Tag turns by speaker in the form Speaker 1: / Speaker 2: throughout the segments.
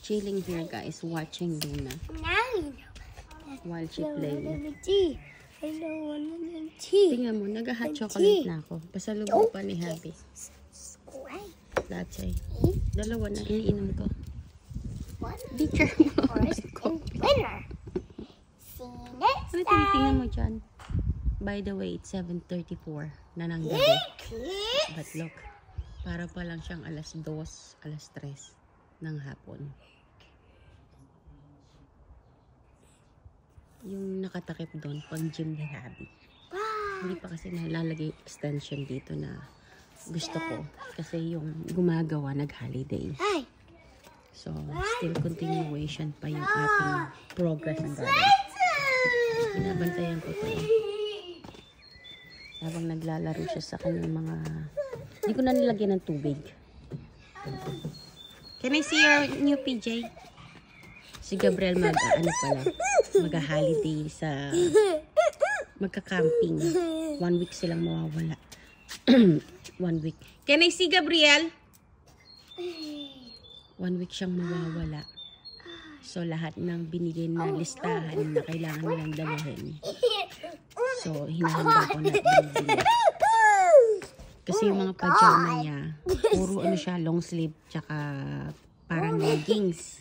Speaker 1: chilling here, guys, watching Luna while she playing. Tingnan mo, nag-hot chocolate na ako. Pasalubong pa ni Habi. Latte. Dalawa na iniinom ko. Teacher mo. Ano tinitingnan mo dyan? By the way, it's 7:34 na ng gabi. But look, para pa lang siyang alas 2, alas 3 ng hapon. Yung nakatakip doon, pang gym ni Habi. Hindi pa kasi nalalagay extension dito na gusto ko. Kasi yung gumagawa nag-holiday. So, still continuation pa yung ating progress ng garden. Binabantayan ko to. Habang naglalaro siya sa kanyang mga... Hindi ko na nilagyan ng tubig. Can I see your new PJ? Si Gabriel mag-holiday sa... Magka-camping. 1 week silang mawawala. 1 week. Can I see Gabriel? 1 week siyang mawawala. So, lahat ng binigay na listahan na kailangan nilang dalhin. So, hinahanda ko na binibili. Kasi yung mga pajama niya, puro ano siya, long sleeve, tsaka parang leggings.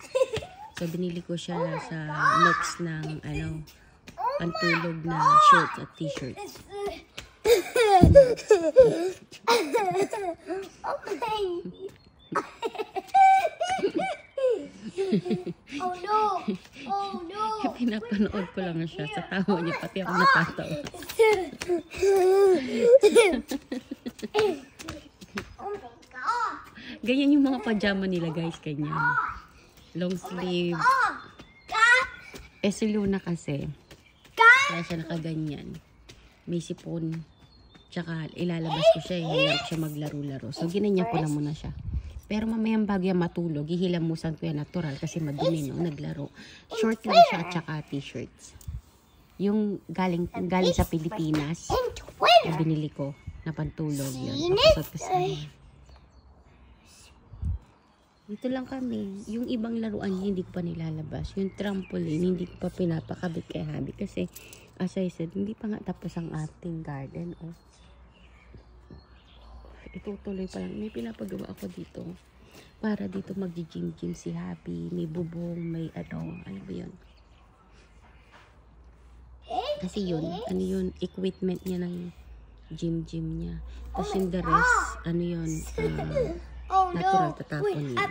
Speaker 1: So, binili ko siya sa mix ng, ano, pantulog na shorts at t-shirts.
Speaker 2: Oh no! Oh no!
Speaker 1: Pinapanood ko lang siya sa tawa niya, pati ako natatawa.
Speaker 2: Oh my God!
Speaker 1: Ganyan yung mga pajama nila, guys, ganyan. Long sleeve. Eh, si Luna kasi, kaya siya nakaganyan. May sipon. Tsaka ilalabas ko siya, hirap siya maglaro-laro. So, ginanyan ko na muna siya. Pero mamayang bago yan matulog, ihilamusan ko yan natural kasi madumi no, naglaro. Short lang siya at saka t-shirts. Yung galing sa Pilipinas, na binili ko na pantulog yun. Dito lang kami. Yung ibang laruan hindi ko pa nilalabas. Yung trampoline, hindi ko pa pinapakabit kay Habi. Kasi, as I said, hindi pa nga tapos ang ating garden. Oh. Itutuloy pa lang. May pinapagawa ako dito. Para dito mag-gym-gym si Habi. May bubong, may ano ba yun? Kasi yun, ano yun, equipment niya ng gym niya. Tapos yung the rest, ano yun, natural tatapon niya.